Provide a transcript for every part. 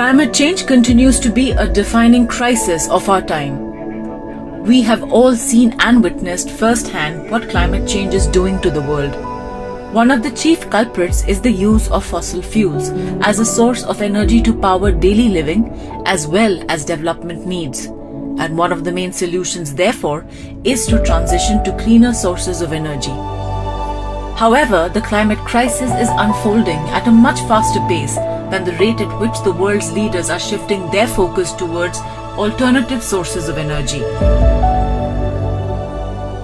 Climate change continues to be a defining crisis of our time. We have all seen and witnessed firsthand what climate change is doing to the world. One of the chief culprits is the use of fossil fuels as a source of energy to power daily living as well as development needs. And one of the main solutions, therefore, is to transition to cleaner sources of energy. However, the climate crisis is unfolding at a much faster pace than the rate at which the world's leaders are shifting their focus towards alternative sources of energy.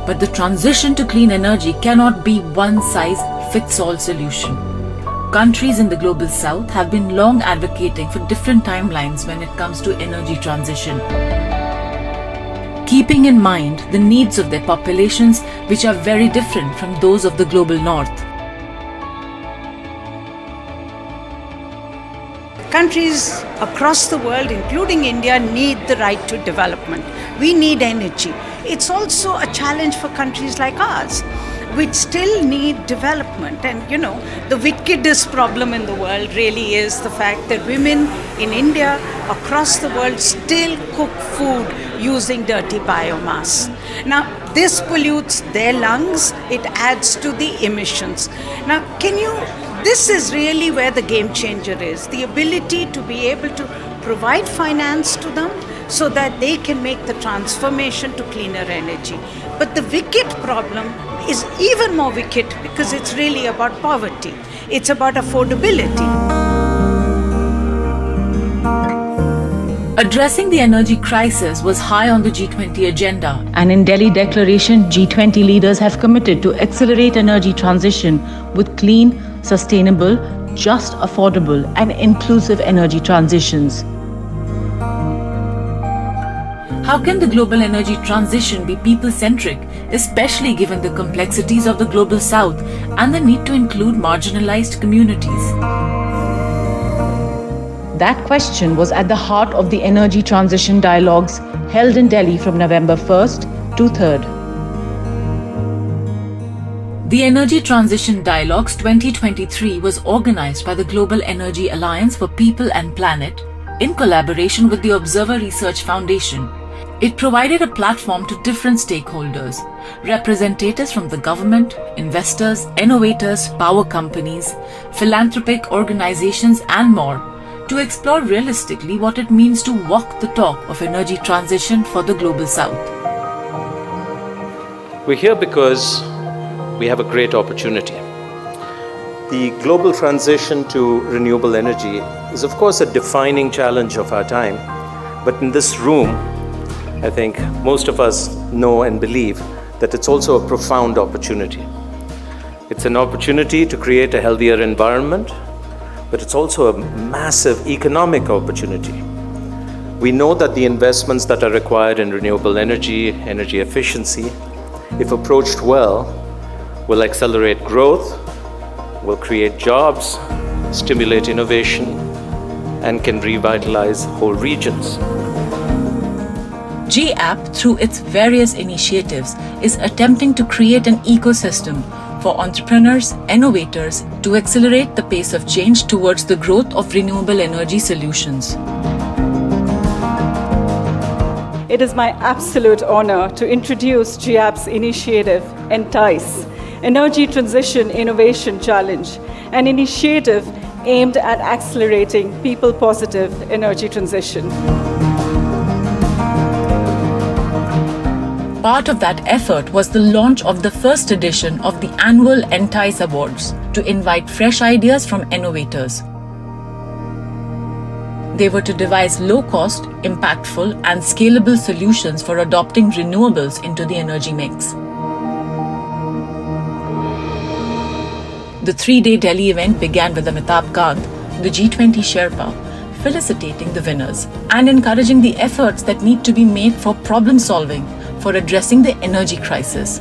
But the transition to clean energy cannot be one-size-fits-all solution. Countries in the global south have been long advocating for different timelines when it comes to energy transition, keeping in mind the needs of their populations, which are very different from those of the global north. Countries across the world, including India, need the right to development. We need energy. It's also a challenge for countries like ours, which still need development. And the wickedest problem in the world really is the fact that women in India, across the world, still cook food using dirty biomass. Now, this pollutes their lungs, it adds to the emissions. Now, this is really where the game changer is, the ability to be able to provide finance to them so that they can make the transformation to cleaner energy. But the wicked problem is even more wicked because it's really about poverty. It's about affordability. Addressing the energy crisis was high on the G20 agenda. And in Delhi Declaration, G20 leaders have committed to accelerate energy transition with clean, sustainable, just, affordable, and inclusive energy transitions. How can the global energy transition be people-centric, especially given the complexities of the global south and the need to include marginalized communities? That question was at the heart of the energy transition dialogues held in Delhi from November 1st to 3rd. The Energy Transition Dialogues 2023 was organized by the Global Energy Alliance for People and Planet in collaboration with the Observer Research Foundation. It provided a platform to different stakeholders, representatives from the government, investors, innovators, power companies, philanthropic organizations, and more, to explore realistically what it means to walk the talk of energy transition for the global south. We're here because we have a great opportunity. The global transition to renewable energy is, of course, a defining challenge of our time. But in this room, I think most of us know and believe that it's also a profound opportunity. It's an opportunity to create a healthier environment, but it's also a massive economic opportunity. We know that the investments that are required in renewable energy, energy efficiency, if approached well, will accelerate growth, will create jobs, stimulate innovation, and can revitalize whole regions. GAP, through its various initiatives, is attempting to create an ecosystem for entrepreneurs, innovators to accelerate the pace of change towards the growth of renewable energy solutions. It is my absolute honor to introduce GAP's initiative, Entice, Energy Transition Innovation Challenge, an initiative aimed at accelerating people-positive energy transition. Part of that effort was the launch of the first edition of the annual Entice Awards to invite fresh ideas from innovators. They were to devise low-cost, impactful, and scalable solutions for adopting renewables into the energy mix. The 3-day Delhi event began with Amitabh Kant, the G20 Sherpa, felicitating the winners and encouraging the efforts that need to be made for problem-solving for addressing the energy crisis.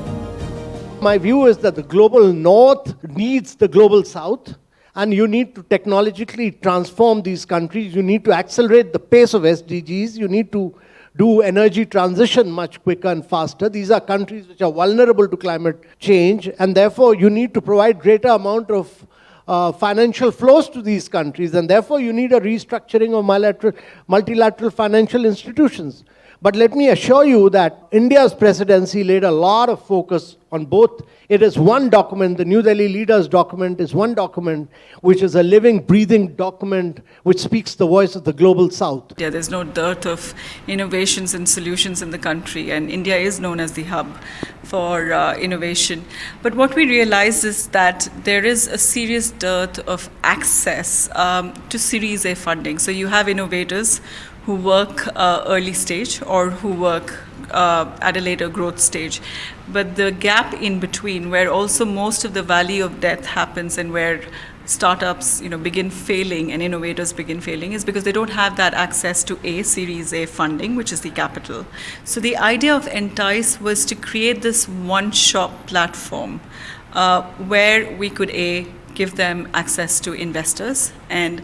My view is that the global north needs the global south, and you need to technologically transform these countries. You need to accelerate the pace of SDGs. You need to do energy transition much quicker and faster. These are countries which are vulnerable to climate change, and therefore you need to provide greater amount of financial flows to these countries, and therefore you need a restructuring of multilateral financial institutions. But let me assure you that India's presidency laid a lot of focus on both. It is one document, the New Delhi Leaders document is one document which is a living, breathing document which speaks the voice of the global south. Yeah, there's no dearth of innovations and solutions in the country, and India is known as the hub for innovation. But what we realize is that there is a serious dearth of access to Series A funding. So you have innovators who work early stage or who work at a later growth stage. But the gap in between, where also most of the valley of death happens and where startups begin failing and innovators begin failing, is because they don't have that access to Series A funding, which is the capital. So the idea of Entice was to create this one-shop platform where we could give them access to investors, and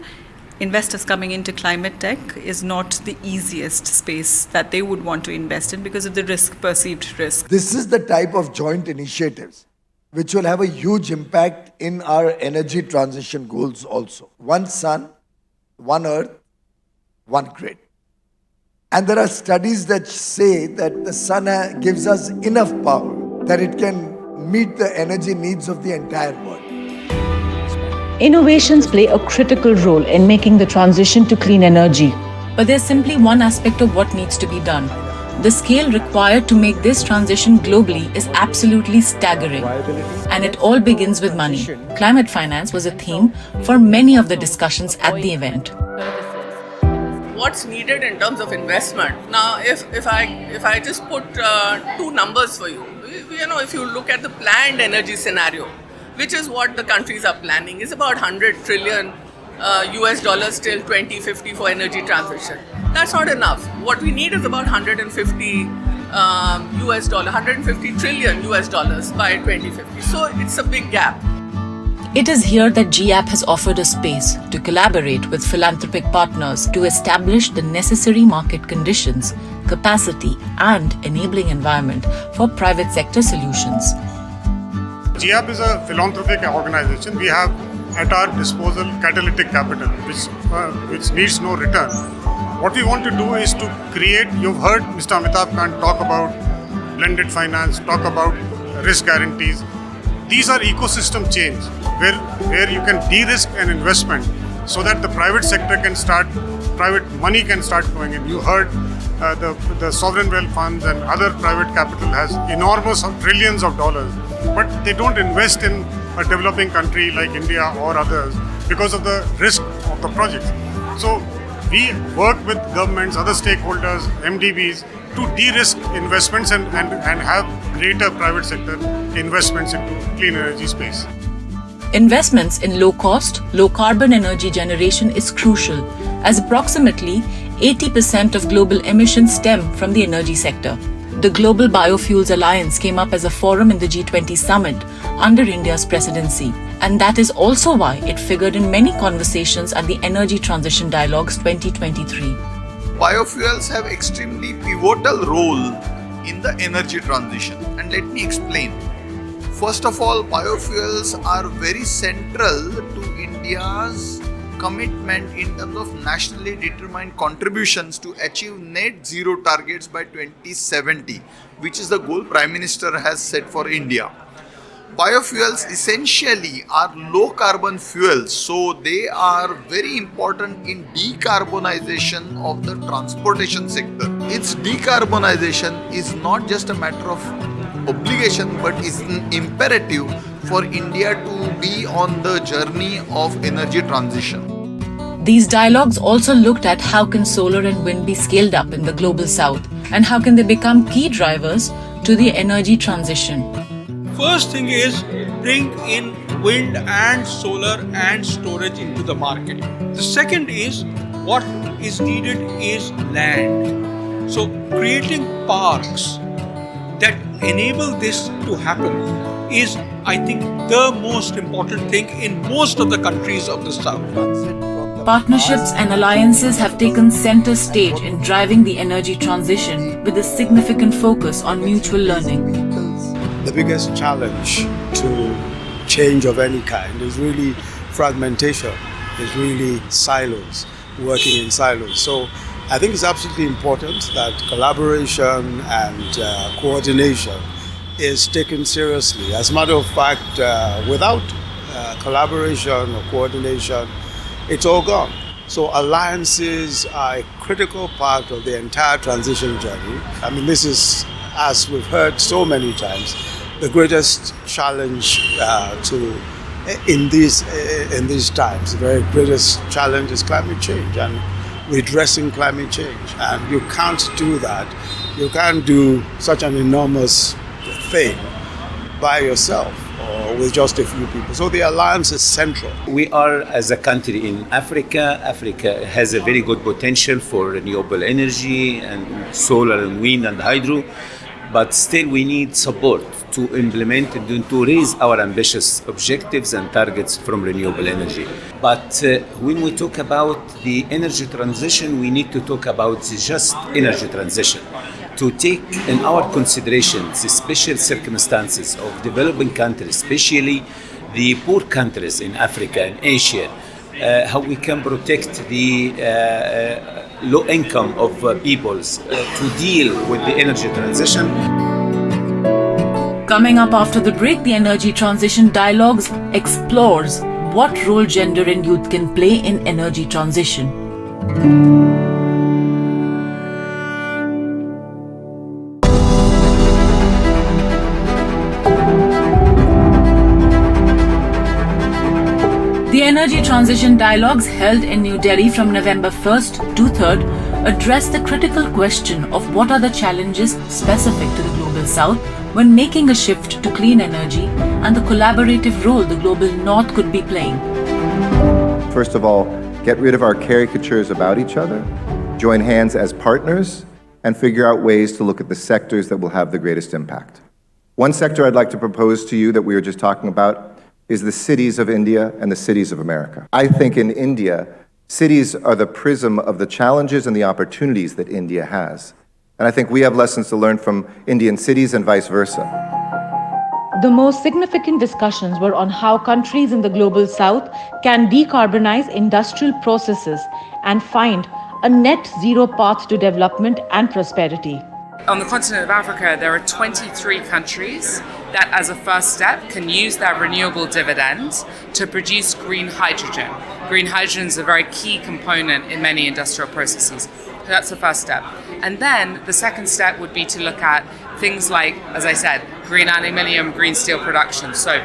investors coming into climate tech is not the easiest space that they would want to invest in because of the perceived risk. This is the type of joint initiatives which will have a huge impact in our energy transition goals also. One sun, one earth, one grid. And there are studies that say that the sun gives us enough power that it can meet the energy needs of the entire world. Innovations play a critical role in making the transition to clean energy. But there's simply one aspect of what needs to be done. The scale required to make this transition globally is absolutely staggering. And it all begins with money. Climate finance was a theme for many of the discussions at the event. What's needed in terms of investment? Now, if I just put two numbers for you, if you look at the planned energy scenario, which is what the countries are planning, is about 100 trillion US dollars till 2050 for energy transition. That's not enough. What we need is about 150 trillion US dollars by 2050. So it's a big gap. It is here that GAP has offered a space to collaborate with philanthropic partners to establish the necessary market conditions, capacity, and enabling environment for private sector solutions. GAP is a philanthropic organization. We have at our disposal catalytic capital, which needs no return. What we want to do is to create, you've heard Mr. Amitabh Kant talk about blended finance, talk about risk guarantees. These are ecosystem change where you can de-risk an investment so that the private sector can start, private money can start going in. You heard the sovereign wealth funds and other private capital has enormous trillions of dollars, but they don't invest in a developing country like India or others because of the risk of the projects. So we work with governments, other stakeholders, MDBs to de-risk investments and have greater private sector investments into clean energy space. Investments in low-cost, low-carbon energy generation is crucial, as approximately 80% of global emissions stem from the energy sector. The Global Biofuels Alliance came up as a forum in the G20 summit under India's presidency, and that is also why it figured in many conversations at the Energy Transition Dialogues 2023. Biofuels have extremely pivotal role in the energy transition, and let me explain. First of all, biofuels are very central to India's commitment in terms of nationally determined contributions to achieve net zero targets by 2070, which is the goal Prime Minister has set for India. Biofuels essentially are low carbon fuels, so they are very important in decarbonization of the transportation sector. Its decarbonization is not just a matter of obligation, but is an imperative for India to be on the journey of energy transition. These dialogues also looked at how can solar and wind be scaled up in the global south, and how can they become key drivers to the energy transition. First thing is bring in wind and solar and storage into the market. The second is what is needed is land. So creating parks that enable this to happen is, I think, the most important thing in most of the countries of the South. Partnerships and alliances have taken center stage in driving the energy transition with a significant focus on mutual learning. The biggest challenge to change of any kind is really fragmentation. It's really silos, working in silos. So I think it's absolutely important that collaboration and coordination is taken seriously. As a matter of fact, without collaboration or coordination, it's all gone. So alliances are a critical part of the entire transition journey. I mean, this is, as we've heard so many times, the greatest challenge in these times. The very greatest challenge is climate change and redressing climate change. And you can't do that. You can't do such an enormous thing by yourself or with just a few people. So the alliance is central. We are, as a country in Africa, Africa has a very good potential for renewable energy and solar and wind and hydro, but still we need support to implement and to raise our ambitious objectives and targets from renewable energy. But when we talk about the energy transition, we need to talk about the just energy transition, to take in our considerations the special circumstances of developing countries, especially the poor countries in Africa and Asia, how we can protect the low income of peoples to deal with the energy transition. Coming up after the break, the Energy Transition Dialogues explores what role gender and youth can play in energy transition. The Energy Transition Dialogues held in New Delhi from November 1st to 3rd address the critical question of what are the challenges specific to the Global South when making a shift to clean energy and the collaborative role the Global North could be playing. First of all, get rid of our caricatures about each other, join hands as partners, and figure out ways to look at the sectors that will have the greatest impact. One sector I'd like to propose to you that we were just talking about is the cities of India and the cities of America. I think in India, cities are the prism of the challenges and the opportunities that India has. And I think we have lessons to learn from Indian cities and vice versa. The most significant discussions were on how countries in the Global South can decarbonize industrial processes and find a net zero path to development and prosperity. On the continent of Africa, there are 23 countries that, as a first step, can use that renewable dividend to produce green hydrogen. Green hydrogen is a very key component in many industrial processes. So that's the first step. And then the second step would be to look at things like, as I said, green aluminium, green steel production. So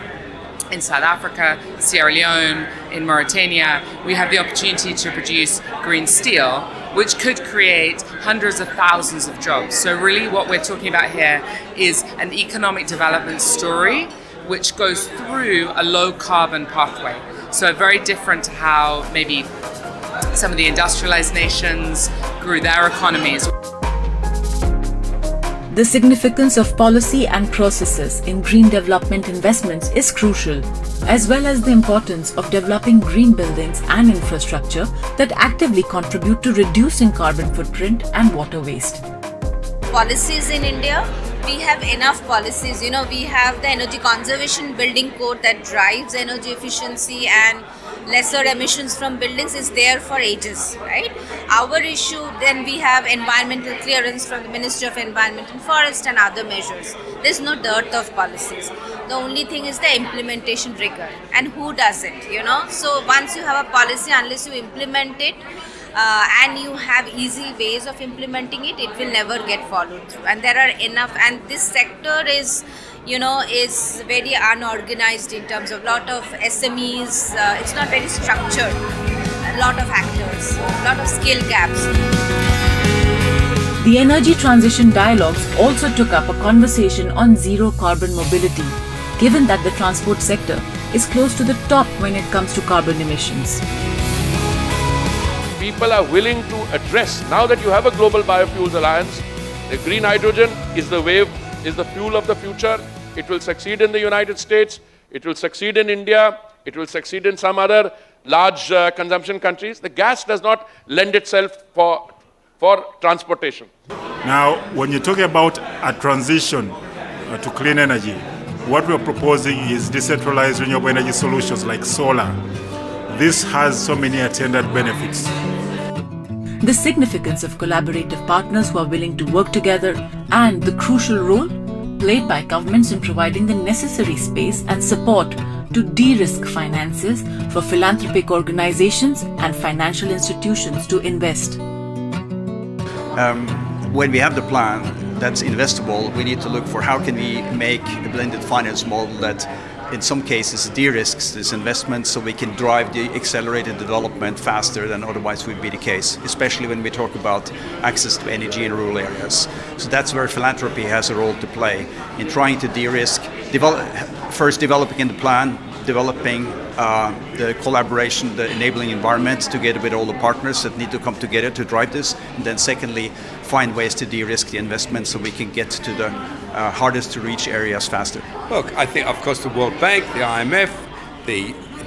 in South Africa, Sierra Leone, in Mauritania, we have the opportunity to produce green steel, which could create hundreds of thousands of jobs. So really what we're talking about here is an economic development story which goes through a low carbon pathway. So very different to how maybe some of the industrialized nations grew their economies. The significance of policy and processes in green development investments is crucial, as well as the importance of developing green buildings and infrastructure that actively contribute to reducing carbon footprint and water waste. Policies in India, we have enough policies. We have the Energy Conservation Building Code that drives energy efficiency and lesser emissions from buildings is there for ages, right? Our issue, then we have environmental clearance from the Ministry of Environment and Forest and other measures. There's no dearth of policies. The only thing is the implementation rigor and who does it, So once you have a policy, unless you implement it and you have easy ways of implementing it, it will never get followed through. And there are enough, and this sector is very unorganized in terms of lot of SMEs. It's not very structured. A lot of actors, a lot of skill gaps. The Energy Transition Dialogues also took up a conversation on zero carbon mobility, given that the transport sector is close to the top when it comes to carbon emissions. People are willing to address, now that you have a global biofuels alliance, the green hydrogen is the wave, is the fuel of the future. It will succeed in the United States, it will succeed in India, it will succeed in some other large consumption countries. The gas does not lend itself for transportation. Now, when you're talking about a transition to clean energy, what we're proposing is decentralized renewable energy solutions like solar, this has so many attendant benefits. The significance of collaborative partners who are willing to work together, and the crucial role played by governments in providing the necessary space and support to de-risk finances for philanthropic organizations and financial institutions to invest. When we have the plan that's investable, we need to look for how can we make a blended finance model that in some cases de-risks this investment so we can drive the accelerated development faster than otherwise would be the case, especially when we talk about access to energy in rural areas. So that's where philanthropy has a role to play in trying to de-risk, first developing in the plan, developing the collaboration, the enabling environment together with all the partners that need to come together to drive this, and then secondly, find ways to de-risk the investment so we can get to the hardest to reach areas faster. Look, I think, of course, the World Bank, the IMF,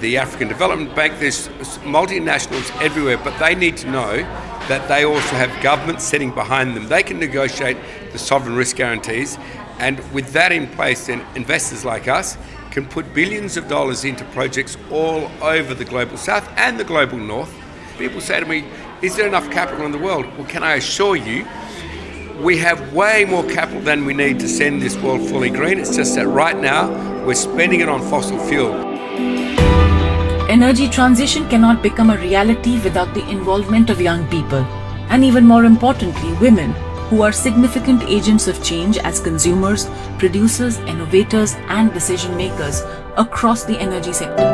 the African Development Bank, there's multinationals everywhere, but they need to know that they also have governments sitting behind them. They can negotiate the sovereign risk guarantees, and with that in place, then investors like us can put billions of dollars into projects all over the global south and the global north. People say to me, is there enough capital in the world? Well, can I assure you, we have way more capital than we need to send this world fully green. It's just that right now, we're spending it on fossil fuel. Energy transition cannot become a reality without the involvement of young people, and even more importantly, women, who are significant agents of change as consumers, producers, innovators, and decision makers across the energy sector.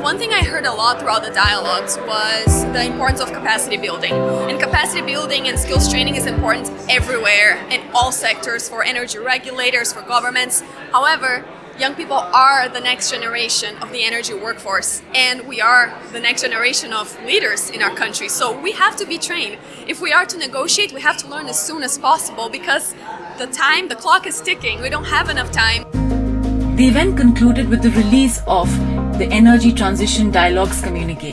One thing I heard a lot throughout the dialogues was the importance of capacity building. And capacity building and skills training is important everywhere in all sectors, for energy regulators, for governments. However, young people are the next generation of the energy workforce, and we are the next generation of leaders in our country. So we have to be trained. If we are to negotiate, we have to learn as soon as possible because the clock is ticking. We don't have enough time. The event concluded with the release of the Energy Transition Dialogues Communique,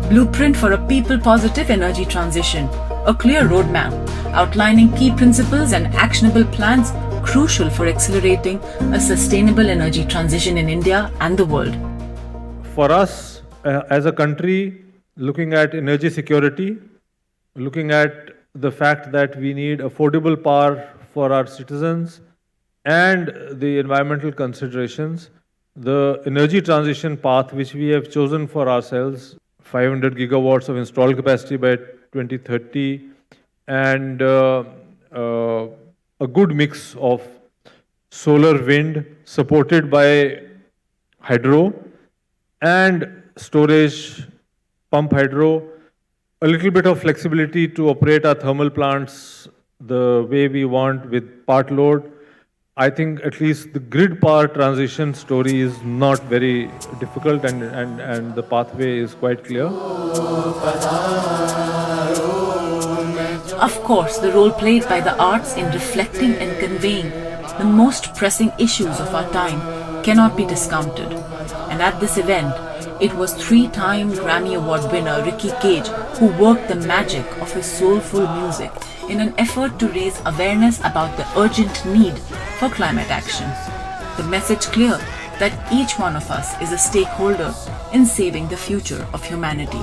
Blueprint for a People-Positive Energy Transition, a clear roadmap outlining key principles and actionable plans crucial for accelerating a sustainable energy transition in India and the world. For us, as a country, looking at energy security, looking at the fact that we need affordable power for our citizens and the environmental considerations, the energy transition path which we have chosen for ourselves, 500 gigawatts of installed capacity by 2030, and a good mix of solar, wind, supported by hydro, and storage, pump hydro, a little bit of flexibility to operate our thermal plants the way we want with part load. I think at least the grid power transition story is not very difficult, and the pathway is quite clear. Of course, the role played by the arts in reflecting and conveying the most pressing issues of our time cannot be discounted. And at this event, it was 3-time Grammy Award winner Ricky Cage who worked the magic of his soulful music in an effort to raise awareness about the urgent need for climate action. The message clear that each one of us is a stakeholder in saving the future of humanity.